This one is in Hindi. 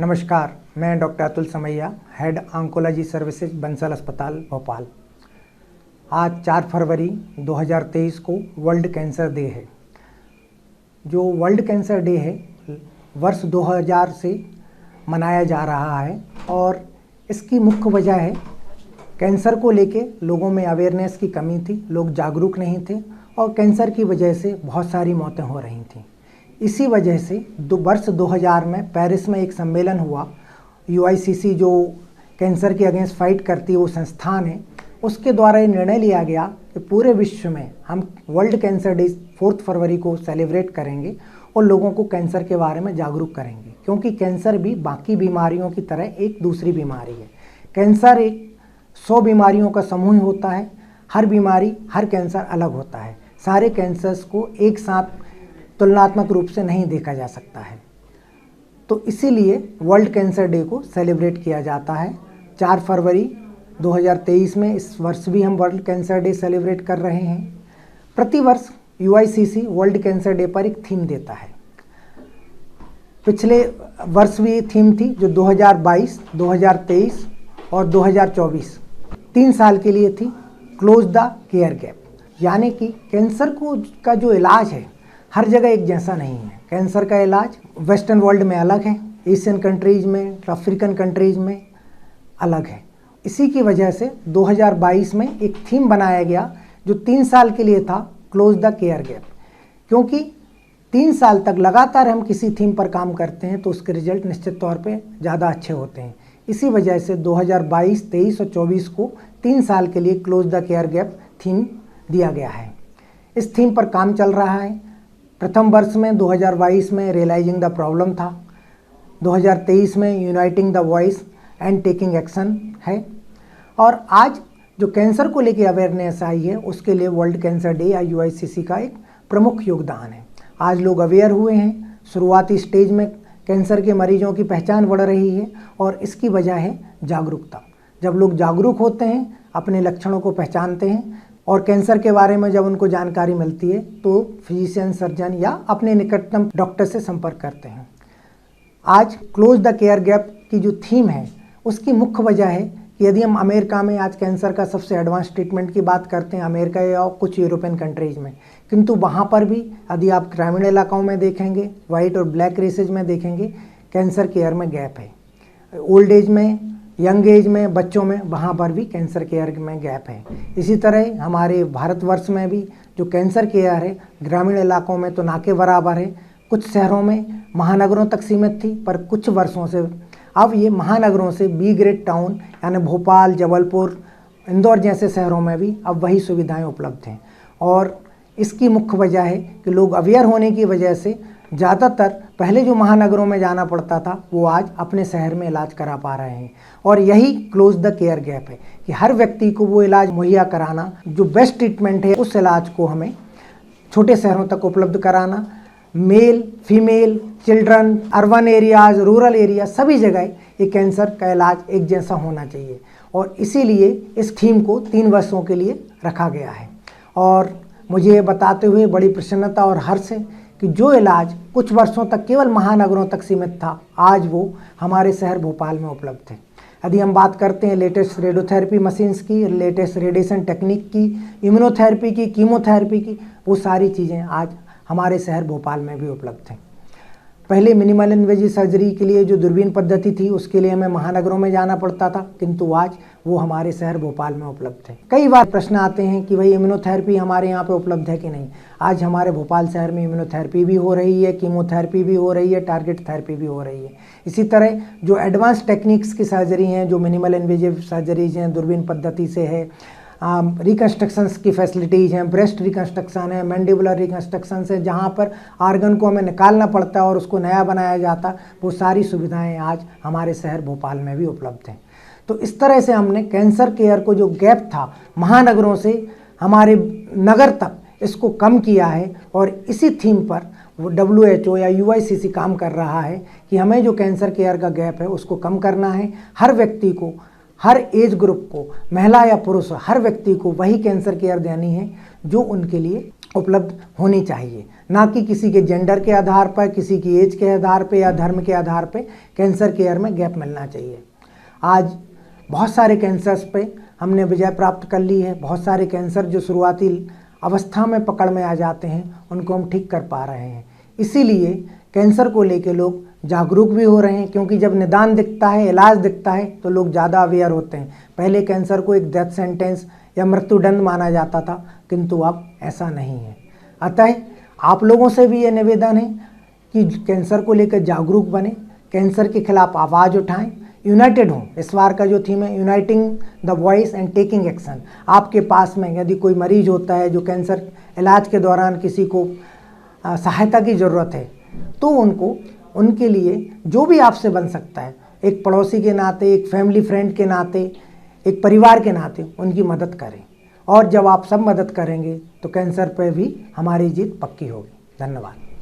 नमस्कार, मैं डॉक्टर अतुल समैया, हेड ऑन्कोलॉजी सर्विसेज बंसल अस्पताल भोपाल। आज 4 फरवरी 2023 को वर्ल्ड कैंसर डे है। जो वर्ल्ड कैंसर डे है वर्ष 2000 से मनाया जा रहा है और इसकी मुख्य वजह है कैंसर को लेके लोगों में अवेयरनेस की कमी थी, लोग जागरूक नहीं थे और कैंसर की वजह से बहुत सारी मौतें हो रही थीं। इसी वजह से वर्ष 2000 में पेरिस में एक सम्मेलन हुआ। UICC जो कैंसर के अगेंस्ट फाइट करती है वो संस्थान है, उसके द्वारा ये निर्णय लिया गया कि पूरे विश्व में हम वर्ल्ड कैंसर डे 4 फरवरी को सेलिब्रेट करेंगे और लोगों को कैंसर के बारे में जागरूक करेंगे, क्योंकि कैंसर भी बाकी बीमारियों की तरह एक दूसरी बीमारी है। कैंसर एक 100 बीमारियों का समूह होता है। हर बीमारी, हर कैंसर अलग होता है। सारे कैंसर्स को एक साथ तुलनात्मक रूप से नहीं देखा जा सकता है। तो इसीलिए वर्ल्ड कैंसर डे को सेलिब्रेट किया जाता है 4 फरवरी 2023 में। इस वर्ष भी हम वर्ल्ड कैंसर डे सेलिब्रेट कर रहे हैं। प्रतिवर्ष UICC वर्ल्ड कैंसर डे पर एक थीम देता है। पिछले वर्ष भी थीम थी जो 2022, 2023 और 2024 3 साल के लिए थी, क्लोज द केयर गैप। यानी कि कैंसर का जो इलाज है हर जगह एक जैसा नहीं है। कैंसर का इलाज वेस्टर्न वर्ल्ड में अलग है, एशियन कंट्रीज़ में, अफ्रीकन कंट्रीज़ में अलग है। इसी की वजह से 2022 में एक थीम बनाया गया जो 3 साल के लिए था, क्लोज द केयर गैप। क्योंकि 3 साल तक लगातार हम किसी थीम पर काम करते हैं तो उसके रिजल्ट निश्चित तौर पे ज़्यादा अच्छे होते हैं। इसी वजह से 2022, 23 और 24 को 3 साल के लिए close the care gap theme दिया गया है। इस थीम पर काम चल रहा है। प्रथम वर्ष में 2022 में रियलाइजिंग द प्रॉब्लम था, 2023 में uniting the voice and taking action है और आज जो कैंसर को लेकर अवेयरनेस आई है उसके लिए वर्ल्ड कैंसर डे या UICC का एक प्रमुख योगदान है। आज लोग अवेयर हुए हैं। शुरुआती स्टेज में कैंसर के मरीजों की पहचान बढ़ रही है और इसकी वजह है जागरूकता। जब लोग जागरूक होते हैं, अपने लक्षणों को पहचानते हैं और कैंसर के बारे में जब उनको जानकारी मिलती है तो फिजिशियन, सर्जन या अपने निकटतम डॉक्टर से संपर्क करते हैं। आज क्लोज द केयर गैप की जो थीम है उसकी मुख्य वजह है कि यदि हम अमेरिका में आज कैंसर का सबसे एडवांस ट्रीटमेंट की बात करते हैं, अमेरिका या कुछ यूरोपियन कंट्रीज़ में, किंतु वहाँ पर भी यदि आप ग्रामीण इलाकों में देखेंगे, वाइट और ब्लैक रेसेज में देखेंगे, कैंसर केयर में गैप है। ओल्ड एज में, यंग एज में, बच्चों में, वहाँ पर भी कैंसर केयर में गैप है। इसी तरह हमारे भारतवर्ष में भी जो कैंसर केयर है ग्रामीण इलाकों में तो ना के बराबर है। कुछ शहरों में महानगरों तक सीमित थी, पर कुछ वर्षों से अब ये महानगरों से B ग्रेड टाउन यानी भोपाल, जबलपुर, इंदौर जैसे शहरों में भी अब वही सुविधाएं उपलब्ध हैं। और इसकी मुख्य वजह है कि लोग अवेयर होने की वजह से ज़्यादातर पहले जो महानगरों में जाना पड़ता था वो आज अपने शहर में इलाज करा पा रहे हैं। और यही क्लोज द केयर गैप है कि हर व्यक्ति को वो इलाज मुहैया कराना, जो बेस्ट ट्रीटमेंट है उस इलाज को हमें छोटे शहरों तक उपलब्ध कराना। Male, female, children, urban areas, rural area, सभी जगह ये कैंसर का इलाज एक जैसा होना चाहिए और इसीलिए इस थीम को 3 वर्षों के लिए रखा गया है। और मुझे ये बताते हुए बड़ी प्रसन्नता और हर्ष है कि जो इलाज कुछ वर्षों तक केवल महानगरों तक सीमित था, आज वो हमारे शहर भोपाल में उपलब्ध है। यदि हम बात करते हैं लेटेस्ट रेडियोथेरेपी मशीन्स की, लेटेस्ट रेडिएशन टेक्निक की, इम्यूनोथेरेपी की, कीमोथेरेपी की, वो सारी चीज़ें आज हमारे शहर भोपाल में भी उपलब्ध हैं। पहले मिनिमल इन्वेजिव सर्जरी के लिए जो दूरबीन पद्धति थी उसके लिए हमें महानगरों में जाना पड़ता था, किंतु आज वो हमारे शहर भोपाल में उपलब्ध है। कई बार प्रश्न आते हैं कि भाई इम्यूनोथेरेपी हमारे यहाँ पे उपलब्ध है कि नहीं। आज हमारे भोपाल शहर में इम्यूनोथेरेपी भी हो रही है, कीमोथेरेपी भी हो रही है, टारगेट थेरेपी भी हो रही है। इसी तरह जो एडवांस टेक्निक्स की सर्जरी हैं, जो मिनिमल इन्वेजिव सर्जरीज हैं, दूरबीन पद्धति से है, रिकन्स्ट्रक्शंस की फैसिलिटीज़ हैं, ब्रेस्ट रिकन्स्ट्रक्शन है, मैंडिबुलर रिकन्स्ट्रक्शन है, जहाँ पर आर्गन को हमें निकालना पड़ता है और उसको नया बनाया जाता, वो सारी सुविधाएं आज हमारे शहर भोपाल में भी उपलब्ध हैं। तो इस तरह से हमने कैंसर केयर को जो गैप था महानगरों से हमारे नगर तक, इसको कम किया है। और इसी थीम पर वो WHO या UICC काम कर रहा है कि हमें जो कैंसर केयर का गैप है उसको कम करना है। हर व्यक्ति को, हर एज ग्रुप को, महिला या पुरुष, हर व्यक्ति को वही कैंसर केयर देनी है जो उनके लिए उपलब्ध होनी चाहिए, ना कि किसी के जेंडर के आधार पर, किसी की एज के आधार पर या धर्म के आधार पर कैंसर केयर में गैप मिलना चाहिए। आज बहुत सारे कैंसर्स पे हमने विजय प्राप्त कर ली है। बहुत सारे कैंसर जो शुरुआती अवस्था में पकड़ में आ जाते हैं उनको हम ठीक कर पा रहे हैं। इसीलिए कैंसर को लेके लोग जागरूक भी हो रहे हैं, क्योंकि जब निदान दिखता है, इलाज दिखता है तो लोग ज़्यादा अवेयर होते हैं। पहले कैंसर को एक डेथ सेंटेंस या मृत्युदंड माना जाता था, किंतु अब ऐसा नहीं है। अतः आप लोगों से भी ये निवेदन है कि कैंसर को लेकर जागरूक बने, कैंसर के खिलाफ आवाज़ उठाएं, यूनाइटेड हों। इस बार का जो थीम है uniting the voice and taking action. आपके पास में यदि कोई मरीज होता है जो कैंसर इलाज के दौरान किसी को सहायता की ज़रूरत है, तो उनके लिए जो भी आपसे बन सकता है, एक पड़ोसी के नाते, एक फैमिली फ्रेंड के नाते, एक परिवार के नाते उनकी मदद करें। और जब आप सब मदद करेंगे तो कैंसर पर भी हमारी जीत पक्की होगी। धन्यवाद।